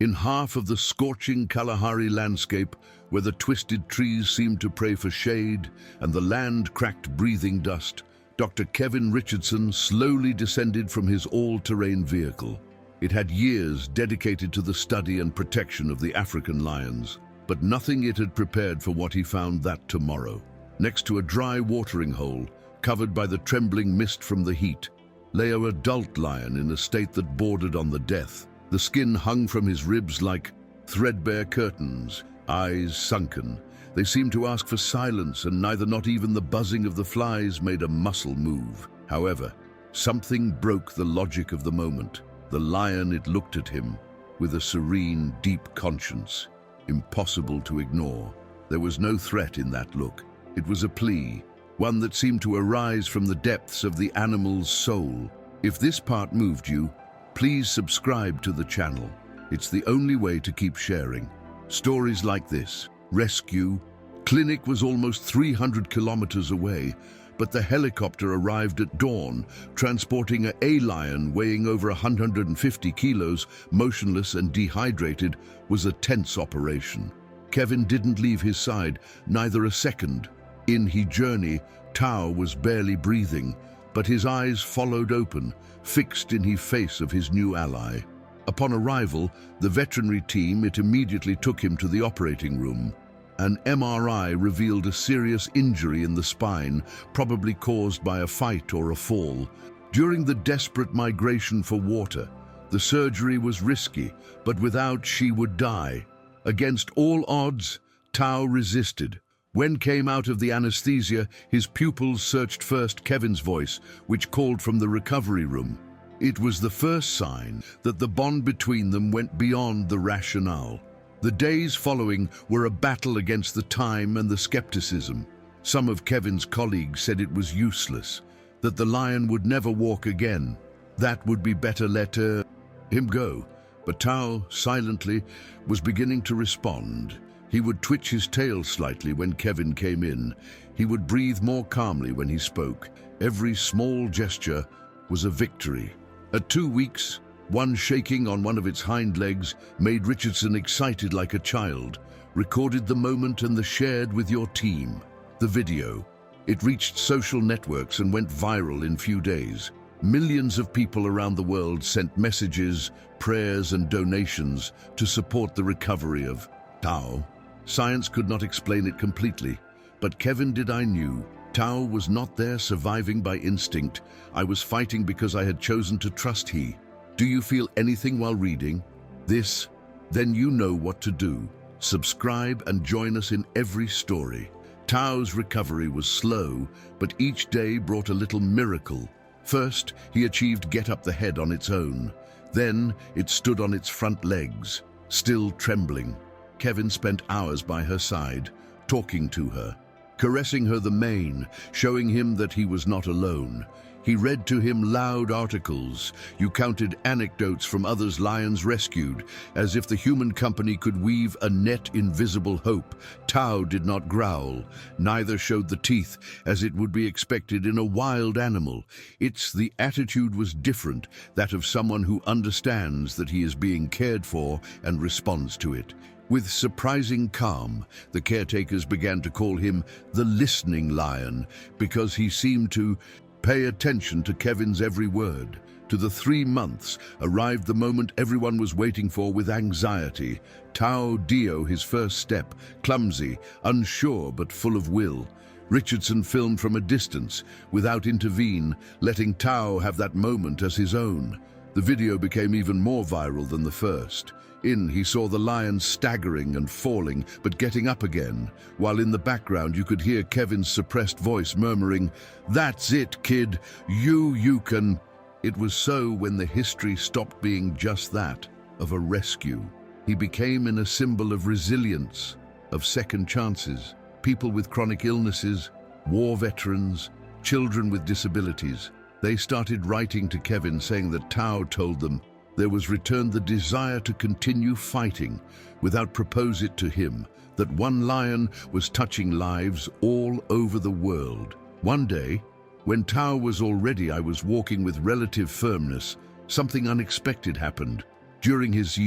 In half of the scorching Kalahari landscape, where the twisted trees seemed to pray for shade and the land cracked breathing dust, Dr. Kevin Richardson slowly descended from his all-terrain vehicle. It had years dedicated to the study and protection of the African lions, but nothing it had prepared for what he found that tomorrow. Next to a dry watering hole, covered by the trembling mist from the heat, lay an adult lion in a state that bordered on the death. The skin hung from his ribs like threadbare curtains, eyes sunken. They seemed to ask for silence, and not even the buzzing of the flies made a muscle move. However, something broke the logic of the moment. The lion, it looked at him with a serene, deep conscience, impossible to ignore. There was no threat in that look. It was a plea, one that seemed to arise from the depths of the animal's soul. If this part moved you, please subscribe to the channel. It's the only way to keep sharing stories like this. Rescue. Clinic was almost 300 kilometers away, but the helicopter arrived at dawn, transporting a lion weighing over 150 kilos, motionless and dehydrated, was a tense operation. Kevin didn't leave his side, neither a second. In his journey, Tao was barely breathing, but his eyes followed open, fixed in the face of his new ally. Upon arrival, the veterinary team immediately took him to the operating room. An MRI revealed a serious injury in the spine, probably caused by a fight or a fall. During the desperate migration for water, the surgery was risky, but without she would die. Against all odds, Tao resisted. When came out of the anesthesia, his pupils searched first Kevin's voice, which called from the recovery room. It was the first sign that the bond between them went beyond the rationale. The days following were a battle against the time and the skepticism. Some of Kevin's colleagues said it was useless, that the lion would never walk again. That would be better let him go. But Tao, silently, was beginning to respond. He would twitch his tail slightly when Kevin came in. He would breathe more calmly when he spoke. Every small gesture was a victory. At 2 weeks, one shaking on one of its hind legs made Richardson excited like a child. Recorded the moment and shared with your team. The video. It reached social networks and went viral in few days. Millions of people around the world sent messages, prayers and donations to support the recovery of Tao. Science could not explain it completely, but Kevin did. I knew. Tao was not there surviving by instinct. I was fighting because I had chosen to trust he. Do you feel anything while reading this? Then you know what to do. Subscribe and join us in every story. Tao's recovery was slow, but each day brought a little miracle. First, he achieved get up the head on its own. Then, it stood on its front legs, still trembling. Kevin spent hours by her side, talking to her, caressing her the mane, showing him that he was not alone. He read to him loud articles. You counted anecdotes from others lions rescued, as if the human company could weave a net invisible hope. Tao did not growl, neither showed the teeth, as it would be expected in a wild animal. The attitude was different, that of someone who understands that he is being cared for and responds to it. With surprising calm, the caretakers began to call him the listening lion, because he seemed to pay attention to Kevin's every word. To the 3 months arrived the moment everyone was waiting for with anxiety. Tao Dio, his first step, clumsy, unsure but full of will. Richardson filmed from a distance, without intervene, letting Tao have that moment as his own. The video became even more viral than the first. He saw the lion staggering and falling, but getting up again, while in the background you could hear Kevin's suppressed voice murmuring, "That's it, kid, you can." It was so when the history stopped being just that, of a rescue. He became a symbol of resilience, of second chances. People with chronic illnesses, war veterans, children with disabilities. They started writing to Kevin saying that Tao told them there was returned the desire to continue fighting without propose it to him, that one lion was touching lives all over the world. One day, when Tao was all ready, I was walking with relative firmness. Something unexpected happened. During his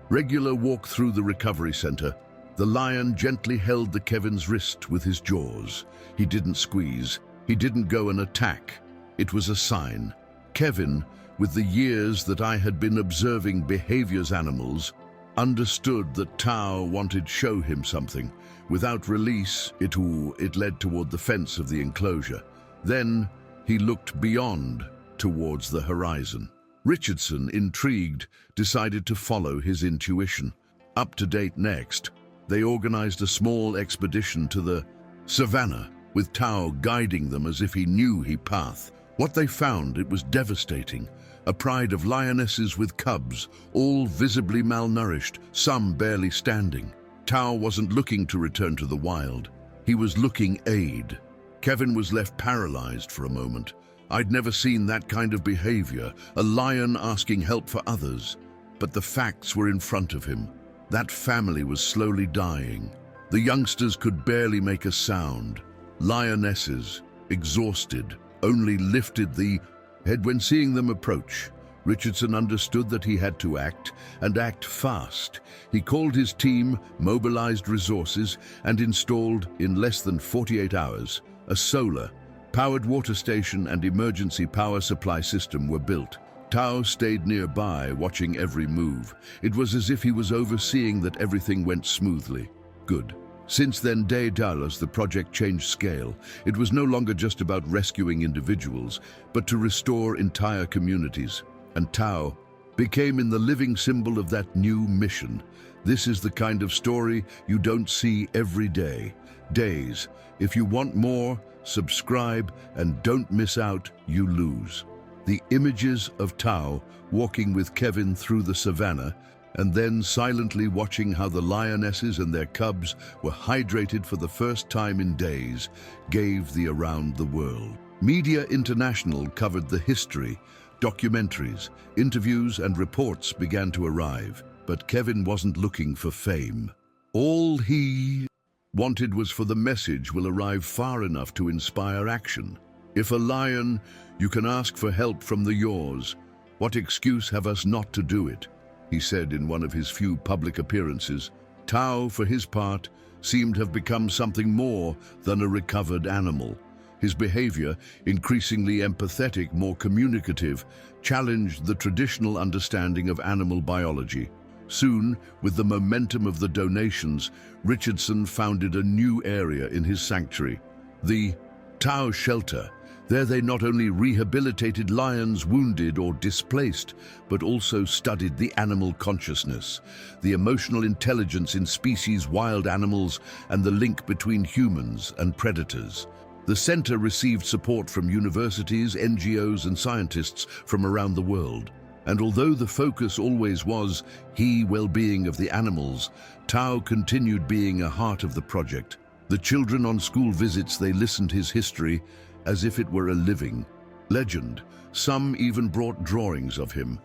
Regular walk through the recovery center. The lion gently held the Kevin's wrist with his jaws. He didn't squeeze. He didn't go and attack. It was a sign. Kevin, with the years that I had been observing behaviors animals, understood that Tao wanted to show him something. Without release, it led toward the fence of the enclosure. Then he looked beyond, towards the horizon. Richardson, intrigued, decided to follow his intuition. Up to date next, they organized a small expedition to the savannah, with Tao guiding them as if he knew his path. What they found, it was devastating. A pride of lionesses with cubs, all visibly malnourished, some barely standing. Tao wasn't looking to return to the wild. He was looking aid. Kevin was left paralyzed for a moment. I'd never seen that kind of behavior, a lion asking help for others. But the facts were in front of him. That family was slowly dying. The youngsters could barely make a sound. Lionesses, exhausted, only lifted the head when seeing them approach. Richardson understood that he had to act, and act fast. He called his team, mobilized resources, and installed, in less than 48 hours, a solar-powered water station and emergency power supply system were built. Tao stayed nearby, watching every move. It was as if he was overseeing that everything went smoothly. Good. Since then, the project changed scale. It was no longer just about rescuing individuals, but to restore entire communities. And Tao became in the living symbol of that new mission. This is the kind of story you don't see every day. Days. If you want more, subscribe, and don't miss out, you lose. The images of Tao walking with Kevin through the savannah, and then silently watching how the lionesses and their cubs were hydrated for the first time in days, gave the around the world. Media International covered the history. Documentaries, interviews, and reports began to arrive, but Kevin wasn't looking for fame. All he wanted was for the message will arrive far enough to inspire action. If a lion, you can ask for help from the yours. What excuse have us not to do it? He said in one of his few public appearances. Tao, for his part, seemed to have become something more than a recovered animal. His behavior, increasingly empathetic, more communicative, challenged the traditional understanding of animal biology. Soon, with the momentum of the donations, Richardson founded a new area in his sanctuary, the Tao Shelter. There they not only rehabilitated lions wounded or displaced, but also studied the animal consciousness, the emotional intelligence in species wild animals, and the link between humans and predators. The center received support from universities, NGOs, and scientists from around the world. And although the focus always was the well-being of the animals, Tao continued being a heart of the project. The children on school visits, they listened his history as if it were a living legend. Some even brought drawings of him.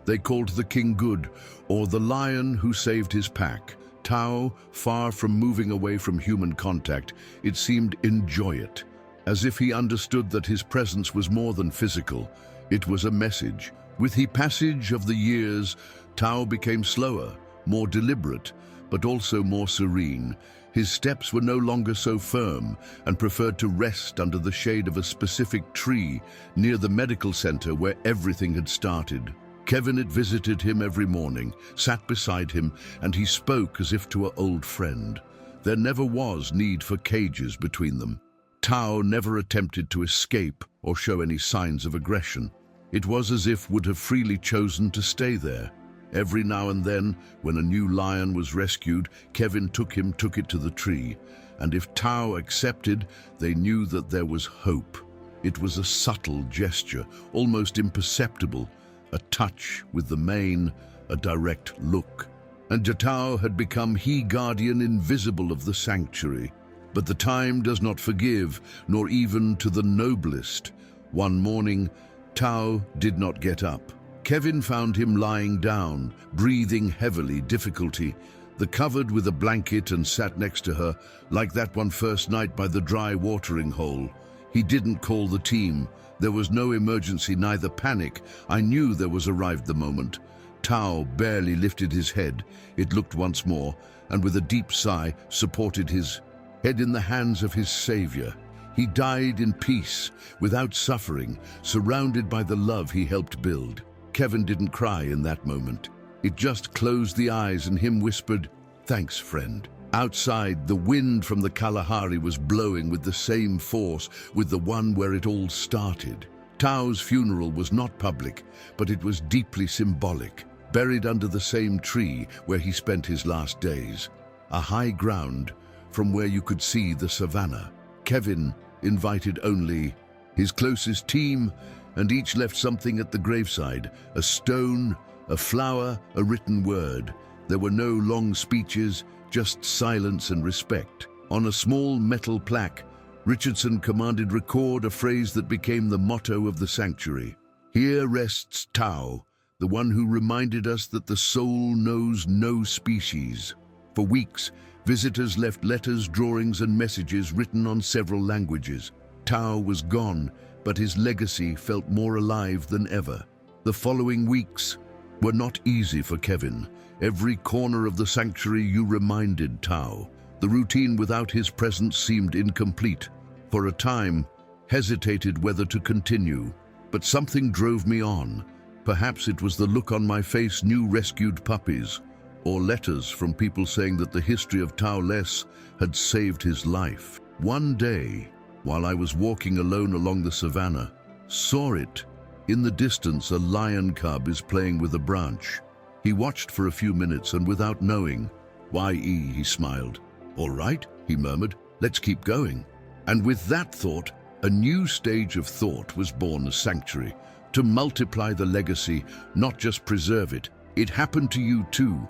They called the King Good, or the lion who saved his pack. Tao, far from moving away from human contact, it seemed enjoy it, as if he understood that his presence was more than physical. It was a message. With the passage of the years, Tao became slower, more deliberate, but also more serene. His steps were no longer so firm and preferred to rest under the shade of a specific tree near the medical center where everything had started. Kevin had visited him every morning, sat beside him, and he spoke as if to an old friend. There never was need for cages between them. Tao never attempted to escape or show any signs of aggression. It was as if would have freely chosen to stay there. Every now and then, when a new lion was rescued, Kevin took it to the tree, and if Tao accepted, they knew that there was hope. It was a subtle gesture, almost imperceptible, a touch with the mane, a direct look. And Tao had become he guardian invisible of the sanctuary. But the time does not forgive, nor even to the noblest. One morning, Tao did not get up. Kevin found him lying down, breathing heavily, difficulty. The covered with a blanket and sat next to her, like that one first night by the dry watering hole. He didn't call the team. There was no emergency, neither panic. I knew there was arrived the moment. Tao barely lifted his head. It looked once more, and with a deep sigh, supported his head in the hands of his savior. He died in peace, without suffering, surrounded by the love he helped build. Kevin didn't cry in that moment. It just closed the eyes and him whispered, "Thanks, friend." Outside, the wind from the Kalahari was blowing with the same force, with the one where it all started. Tao's funeral was not public, but it was deeply symbolic, buried under the same tree where he spent his last days. A high ground from where you could see the savannah. Kevin invited only his closest team, and each left something at the graveside: a stone, a flower, a written word. There were no long speeches, just silence and respect. On a small metal plaque, Richardson commanded record a phrase that became the motto of the sanctuary. "Here rests Tao, the one who reminded us that the soul knows no species." For weeks, visitors left letters, drawings, and messages written on several languages. Tao was gone, but his legacy felt more alive than ever. The following weeks were not easy for Kevin. Every corner of the sanctuary you reminded Tao. The routine without his presence seemed incomplete. For a time, hesitated whether to continue, but something drove me on. Perhaps it was the look on my face, new rescued puppies, or letters from people saying that the history of Tao Les had saved his life. One day, while I was walking alone along the savannah, saw it. In the distance, a lion cub is playing with a branch. He watched for a few minutes, and without knowing, "Y-E," he smiled. "All right," he murmured, "let's keep going." And with that thought, a new stage of thought was born: a sanctuary, to multiply the legacy, not just preserve it. It happened to you too.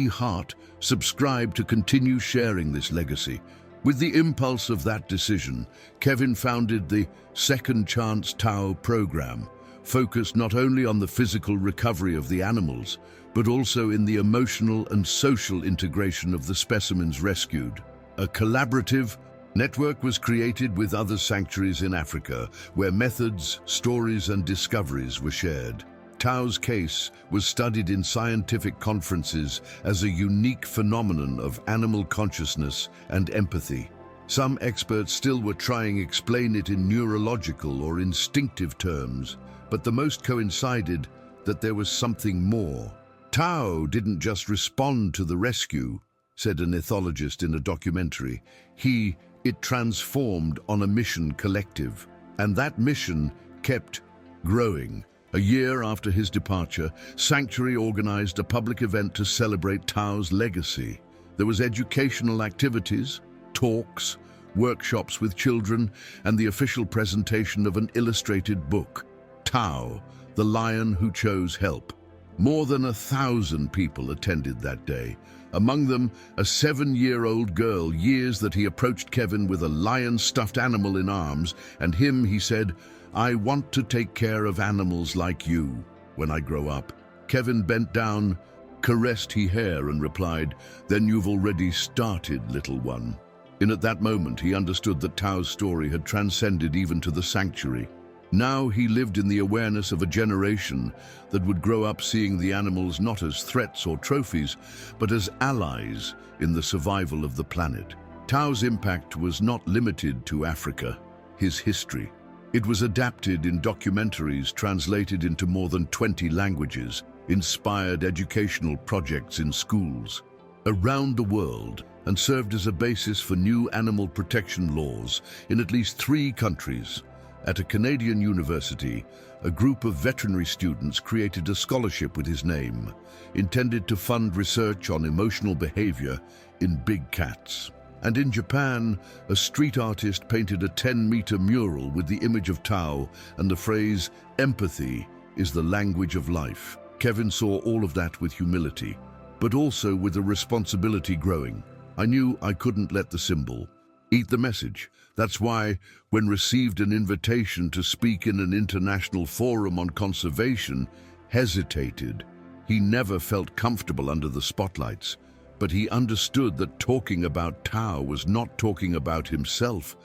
Heart, subscribe to continue sharing this legacy. With the impulse of that decision, Kevin founded the Second Chance Tao program, focused not only on the physical recovery of the animals, but also in the emotional and social integration of the specimens rescued. A collaborative network was created with other sanctuaries in Africa, where methods, stories, and discoveries were shared. Tao's case was studied in scientific conferences as a unique phenomenon of animal consciousness and empathy. Some experts still were trying to explain it in neurological or instinctive terms, but the most coincided that there was something more. Tao didn't just respond to the rescue, said an ethologist in a documentary. It transformed on a mission collective, and that mission kept growing. A year after his departure, Sanctuary organized a public event to celebrate Tao's legacy. There was educational activities, talks, workshops with children, and the official presentation of an illustrated book, Tao, the Lion Who Chose Help. More than 1,000 people attended that day. Among them, a 7-year-old girl, years that he approached Kevin with a lion stuffed animal in arms, and he said, "I want to take care of animals like you when I grow up." Kevin bent down, caressed her hair, and replied, "Then you've already started, little one." At that moment, he understood that Tao's story had transcended even to the sanctuary. Now he lived in the awareness of a generation that would grow up seeing the animals not as threats or trophies, but as allies in the survival of the planet. Tao's impact was not limited to Africa. His history. It was adapted in documentaries, translated into more than 20 languages, inspired educational projects in schools around the world, and served as a basis for new animal protection laws in at least 3 countries. At a Canadian university, a group of veterinary students created a scholarship with his name, intended to fund research on emotional behavior in big cats. And in Japan, a street artist painted a 10-meter mural with the image of Tao and the phrase, "Empathy is the language of life." Kevin saw all of that with humility, but also with a responsibility growing. I knew I couldn't let the symbol eat the message. That's why, when received an invitation to speak in an international forum on conservation, hesitated. He never felt comfortable under the spotlights, but he understood that talking about Tao was not talking about himself,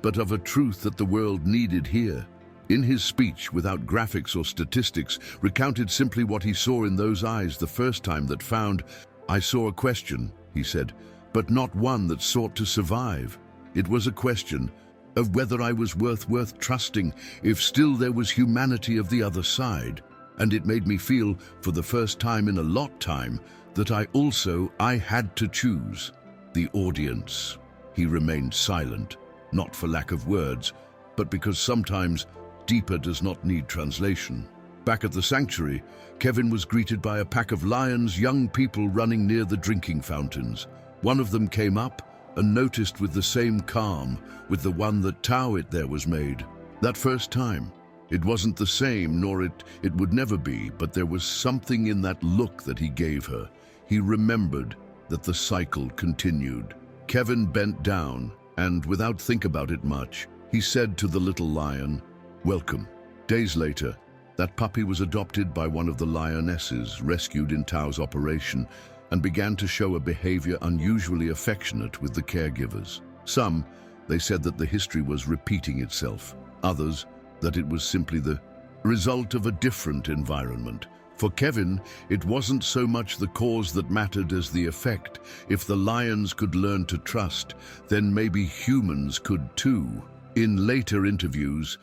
but of a truth that the world needed here. In his speech, without graphics or statistics, recounted simply what he saw in those eyes the first time that found. "I saw a question," he said, "but not one that sought to survive. It was a question of whether I was worth trusting, if still there was humanity of the other side. And it made me feel, for the first time in a lot time, that I had to choose. The audience." He remained silent, not for lack of words, but because sometimes deeper does not need translation. Back at the sanctuary, Kevin was greeted by a pack of lions, young people running near the drinking fountains. One of them came up and noticed with the same calm with the one that Tao it there was made. That first time, it wasn't the same, nor it would never be, but there was something in that look that he gave her. He remembered that the cycle continued. Kevin bent down, and without think about it much, he said to the little lion, "Welcome." Days later, that puppy was adopted by one of the lionesses rescued in Tao's operation and began to show a behavior unusually affectionate with the caregivers. Some, they said that the history was repeating itself. Others, that it was simply the result of a different environment. For Kevin, it wasn't so much the cause that mattered as the effect. If the lions could learn to trust, then maybe humans could too. In later interviews,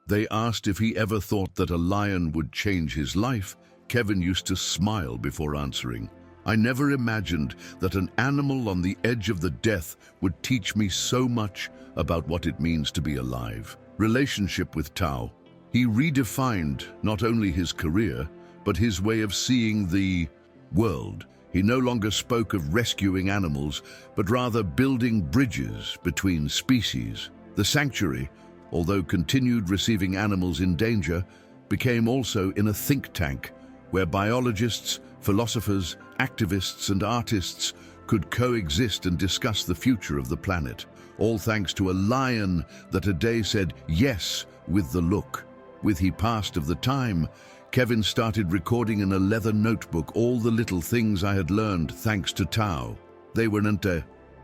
they asked if he ever thought that a lion would change his life, Kevin used to smile before answering. "I never imagined that an animal on the edge of the death would teach me so much about what it means to be alive." Relationship with Tao. He redefined not only his career, but his way of seeing the world. He no longer spoke of rescuing animals, but rather building bridges between species. The sanctuary, although continued receiving animals in danger, became also in a think tank where biologists, philosophers, activists and artists could coexist and discuss the future of the planet, all thanks to a lion that a day said yes with the look. With he passed of the time, Kevin started recording in a leather notebook all the little things I had learned thanks to Tao. They were not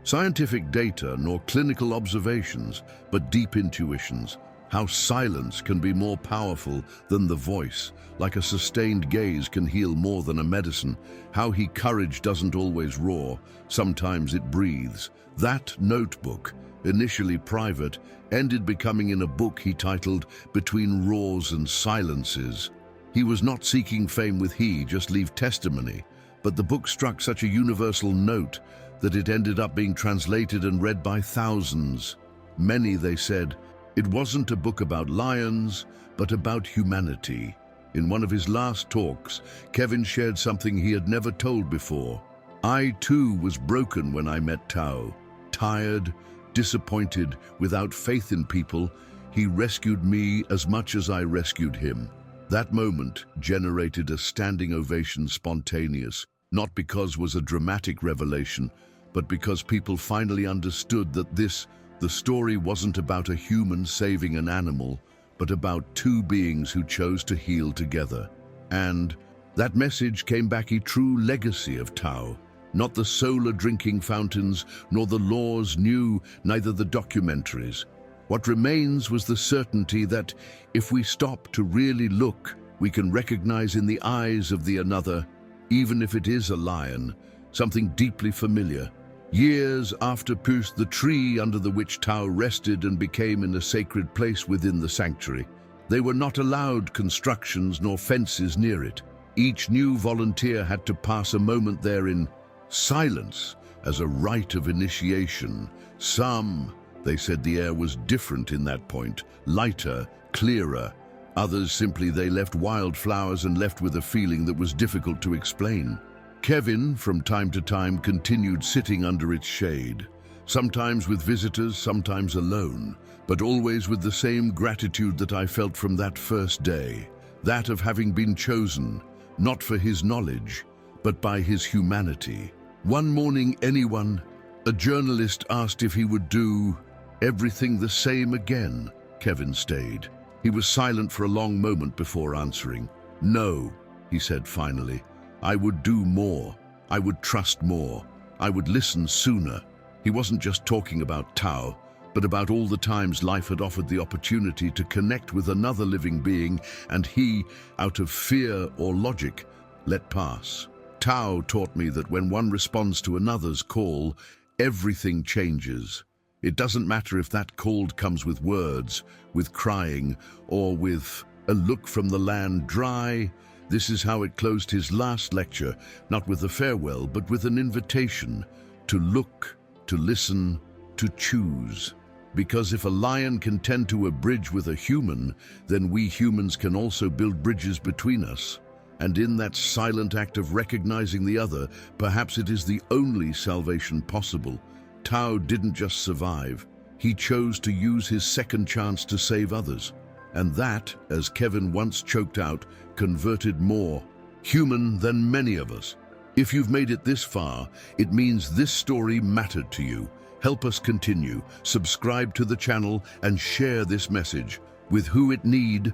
scientific data nor clinical observations, but deep intuitions. How silence can be more powerful than the voice, like a sustained gaze can heal more than a medicine. How courage doesn't always roar, sometimes it breathes. That notebook, initially private, ended becoming in a book he titled Between Roars and Silences. He was not seeking fame with just leave testimony, but the book struck such a universal note that it ended up being translated and read by thousands. Many, they said, it wasn't a book about lions, but about humanity. In one of his last talks, Kevin shared something he had never told before. "I too was broken when I met Tao. Tired, disappointed, without faith in people, he rescued me as much as I rescued him." That moment generated a standing ovation, spontaneous, not because it was a dramatic revelation, but because people finally understood that the story wasn't about a human saving an animal, but about two beings who chose to heal together. And that message came back a true legacy of Tao. Not the solar drinking fountains, nor the laws new, neither the documentaries. What remains was the certainty that if we stop to really look, we can recognize in the eyes of the another, even if it is a lion, something deeply familiar. Years after Puss, the tree under the which Tao rested and became in a sacred place within the sanctuary, they were not allowed constructions nor fences near it. Each new volunteer had to pass a moment there in silence as a rite of initiation. Some, they said the air was different in that point, lighter, clearer. Others simply they left wildflowers and left with a feeling that was difficult to explain. Kevin, from time to time, continued sitting under its shade, sometimes with visitors, sometimes alone, but always with the same gratitude that I felt from that first day, that of having been chosen, not for his knowledge, but by his humanity. One morning, a journalist asked if he would do everything the same again. Kevin stayed. He was silent for a long moment before answering. "No," he said finally. "I would do more. I would trust more. I would listen sooner." He wasn't just talking about Tao, but about all the times life had offered the opportunity to connect with another living being, and he, out of fear or logic, let pass. Tao taught me that when one responds to another's call, everything changes. It doesn't matter if that call comes with words, with crying, or with a look from the land dry. This is how it closed his last lecture, not with a farewell, but with an invitation to look, to listen, to choose. Because if a lion can tend to a bridge with a human, then we humans can also build bridges between us. And in that silent act of recognizing the other, perhaps it is the only salvation possible. Tao didn't just survive. He chose to use his second chance to save others. And that, as Kevin once choked out, converted more human than many of us. If you've made it this far, it means this story mattered to you. Help us continue. Subscribe to the channel and share this message with who it need